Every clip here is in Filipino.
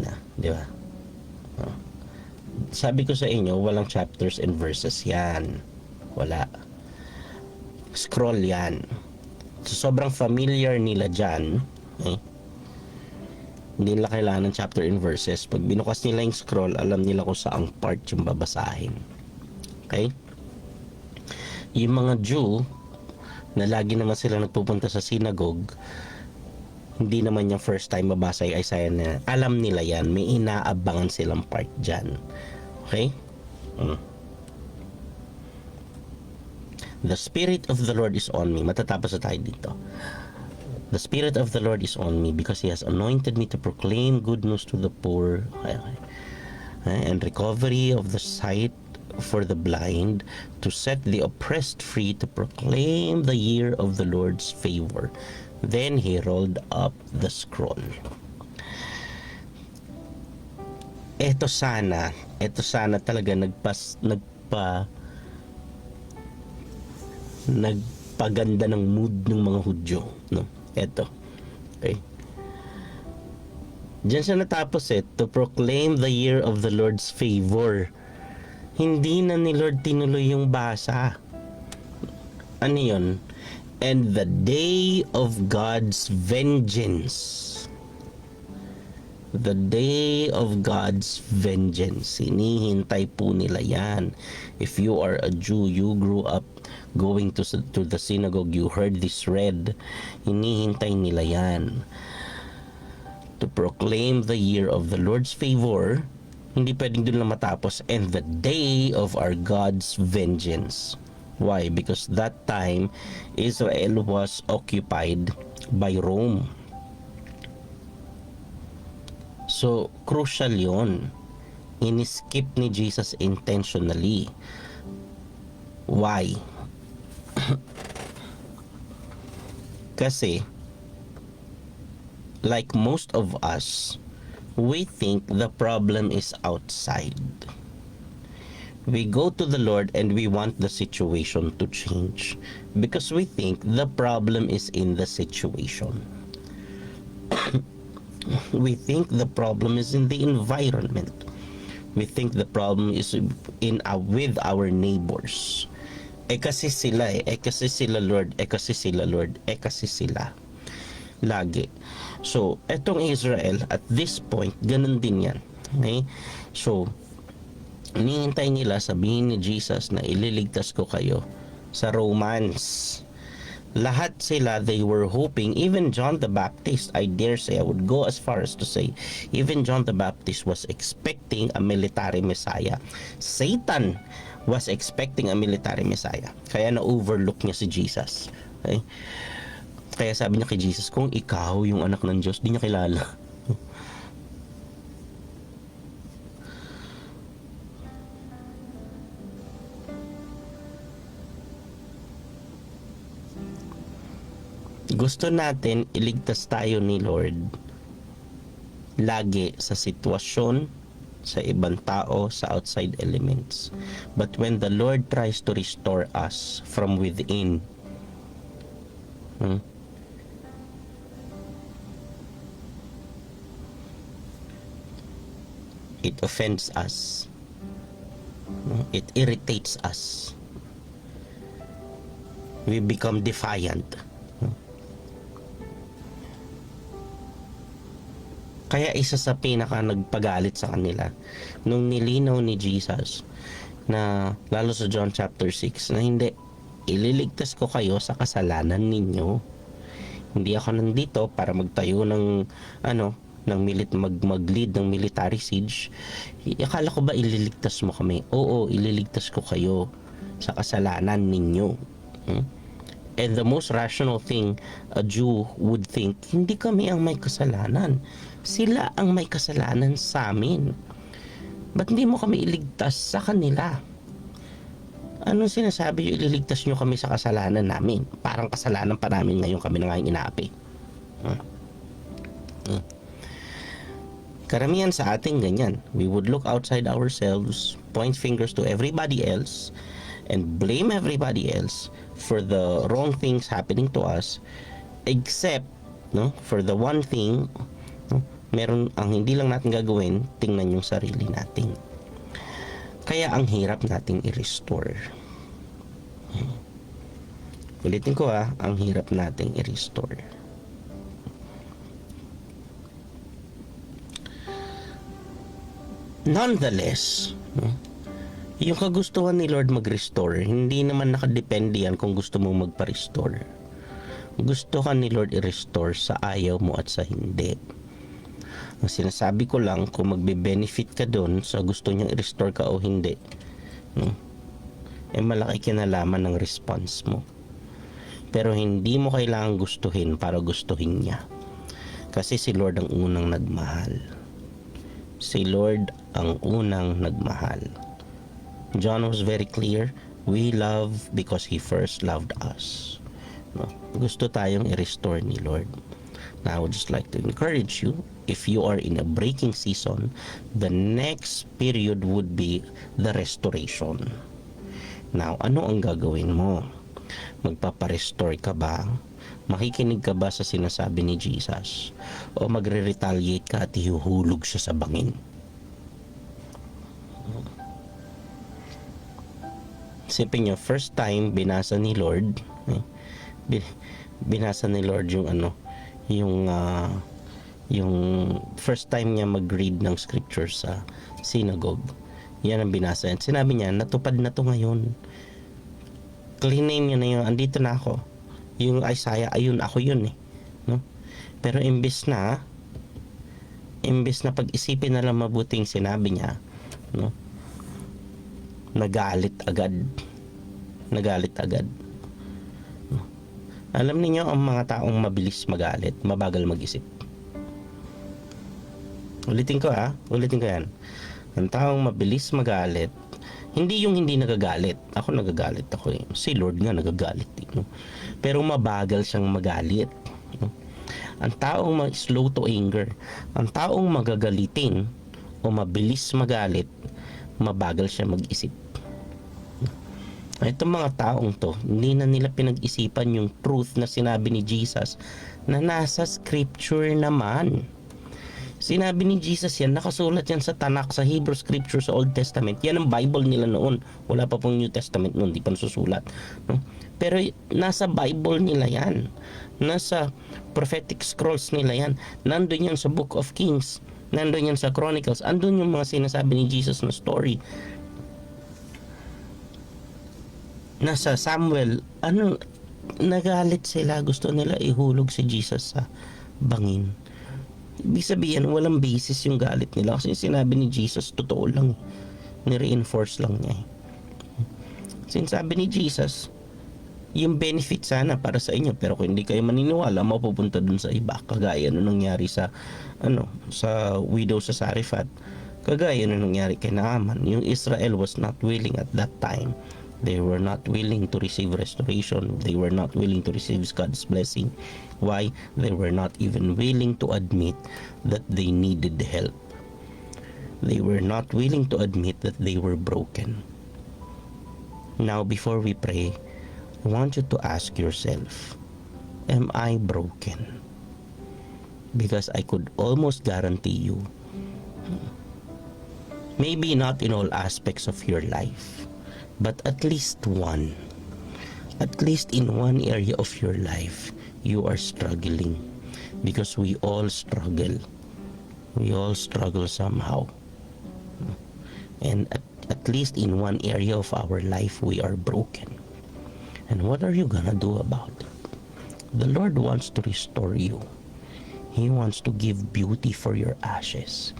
na, di ba? Oh. Sabi ko sa inyo, walang chapters and verses yan. Wala. Scroll yan. So, sobrang familiar nila dyan. Okay? Hindi nila kailangan ng chapter and verses. Pag binukas nila yung scroll, alam nila kung saang part yung babasahin. Okay? Yung mga Jew, na lagi naman sila nagpupunta sa synagogue, hindi naman yung first time mabasa yung Isaiah na alam nila yan. May inaabangan silang part dyan. Okay? The Spirit of the Lord is on me. Matatapos na tayo dito. The Spirit of the Lord is on me because He has anointed me to proclaim good news to the poor. Okay. And recovery of the sight for the blind, to set the oppressed free, to proclaim the year of the Lord's favor. Then he rolled up the scroll. Ito sana talaga nagpaganda ng mood ng mga Hudyo, no? Ito. Okay. Diyan siya natapos to proclaim the year of the Lord's favor. Hindi na ni Lord tinuloy yung basa. Ano yun? And the day of God's vengeance. The day of God's vengeance. Hinihintay po nila yan. If you are a Jew, you grew up going to the synagogue, you heard this read. Hinihintay nila yan. To proclaim the year of the Lord's favor. Hindi pwedeng doon lang matapos. And the day of our God's vengeance. Why? Because that time, Israel was occupied by Rome. So, crucial yon. Iniskip ni Jesus intentionally. Why? Kasi, like most of us, we think the problem is outside. We go to the Lord and we want the situation to change because we think the problem is in the situation. We think the problem is in the environment. We think the problem is with our neighbors. Kasi sila kasi sila Lord, kasi sila Lord, kasi sila. Lagi. So, etong Israel at this point, ganun din yan. Okay? So, hinihintay nila sabihin ni Jesus na ililigtas ko kayo sa Romans. Lahat sila, they were hoping, even John the Baptist, I dare say, I would go as far as to say, even John the Baptist was expecting a military Messiah. Satan was expecting a military Messiah. Kaya na-overlook niya si Jesus. Okay? Kaya sabi niya kay Jesus, kung ikaw yung anak ng Diyos, di niya kilala. Gusto natin iligtas tayo ni Lord lagi sa sitwasyon, sa ibang tao, sa outside elements. But when the Lord tries to restore us from within, it offends us. It irritates us. We become defiant. Kaya isa sa pinaka nagpagalit sa kanila nung nilinaw ni Jesus na lalo sa John chapter 6 na hindi, ililigtas ko kayo sa kasalanan ninyo. Hindi ako nandito para magtayo ng mag-lead ng military siege. Akala ko ba ililigtas mo kami? Oo, ililigtas ko kayo sa kasalanan ninyo. And the most rational thing a Jew would think, hindi kami ang may kasalanan. Sila ang may kasalanan sa amin. Ba't hindi mo kami iligtas sa kanila? Anong sinasabi yung ililigtas nyo kami sa kasalanan namin? Parang kasalanan pa namin ngayon kami na ngayon inaapi. Karamihan sa ating ganyan. We would look outside ourselves, point fingers to everybody else, and blame everybody else for the wrong things happening to us, except for the one thing Meron ang hindi lang natin gagawin, tingnan yung sarili natin. Kaya ang hirap nating i-restore. Ulitin ko ang hirap nating i-restore. Nonetheless, yung kagustuhan ni Lord mag-restore, hindi naman nakadepende yan kung gusto mo magpa-restore. Gusto ka ni Lord i-restore sa ayaw mo at sa hindi. Ang sinasabi ko lang, kung magbe-benefit ka doon sa gusto niyang i-restore ka o hindi, malaki kinalaman ng response mo. Pero hindi mo kailangan gustuhin para gustuhin niya. Kasi si Lord ang unang nagmahal. Si Lord ang unang nagmahal. John was very clear, we love because He first loved us. Gusto tayong i-restore ni Lord. Now, I would just like to encourage you, if you are in a breaking season, the next period would be the restoration. Now, ano ang gagawin mo? Magpaparestore ka ba? Makikinig ka ba sa sinasabi ni Jesus? O magre-retaliate ka at ihuhulog siya sa bangin? Isipin nyo, first time binasa ni Lord, binasa ni Lord yung first time niya mag-read ng scripture sa synagogue. Yan ang binasa. At sinabi niya, natupad na to ngayon. Clean name niya na yun, andito na ako. Yung Isaiah, ayun, ako yun no? Pero imbes na pag-isipin na lang mabuting sinabi niya, no? Nagalit agad. Alam niyo ang mga taong mabilis magalit, mabagal mag-isip. Ulitin ko yan. Ang taong mabilis magalit, hindi yung hindi nagagalit. Ako nagagalit ako eh. Si Lord nga nagagalit no? Pero mabagal siyang magalit. No? Ang taong slow to anger, ang taong magagalitin o mabilis magalit, mabagal siya mag-isip. Itong mga taong to, hindi na nila pinag-isipan yung truth na sinabi ni Jesus na nasa scripture naman. Sinabi ni Jesus yan, nakasulat yan sa Tanakh, sa Hebrew scripture, sa Old Testament. Yan ang Bible nila noon. Wala pa pong New Testament noon, di pa nasusulat. No? Pero nasa Bible nila yan. Nasa prophetic scrolls nila yan. Nandun yan sa Book of Kings. Nandun yan sa Chronicles. Andun yung mga sinasabi ni Jesus na story. Nasa Samuel, nagalit sila, gusto nila ihulog si Jesus sa bangin. Ibig sabihin, walang basis yung galit nila kasi sinabi ni Jesus, totoo lang. Ni-reinforce lang niya. Sinasabi ni Jesus, yung benefit sana para sa inyo, pero kung hindi kayo maniniwala, mapupunta dun sa iba. Kagaya nung nangyari sa widow sa Sarifat. Kagaya nung nangyari kay Naaman. Yung Israel was not willing at that time. They were not willing to receive restoration. They were not willing to receive God's blessing. Why? They were not even willing to admit that they needed help. They were not willing to admit that they were broken. Now, before we pray, I want you to ask yourself, am I broken? Because I could almost guarantee you, maybe not in all aspects of your life, but at least in one area of your life, you are struggling. Because we all struggle somehow, and at least in one area of our life we are broken. And what are you gonna do about it? The Lord wants to restore you. He wants to give beauty for your ashes.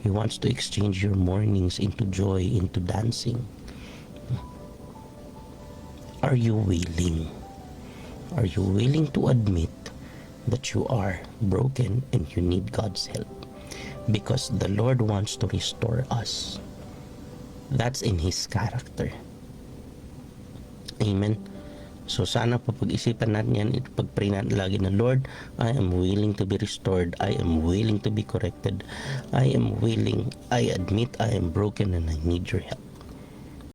He wants to exchange your mournings into joy, into dancing. Are you willing? Are you willing to admit that you are broken and you need God's help? Because the Lord wants to restore us. That's in His character. Amen. So sana papag-isipan natin yan, pag-pray natin lagi na, Lord, I am willing to be restored. I am willing to be corrected. I admit I am broken and I need your help.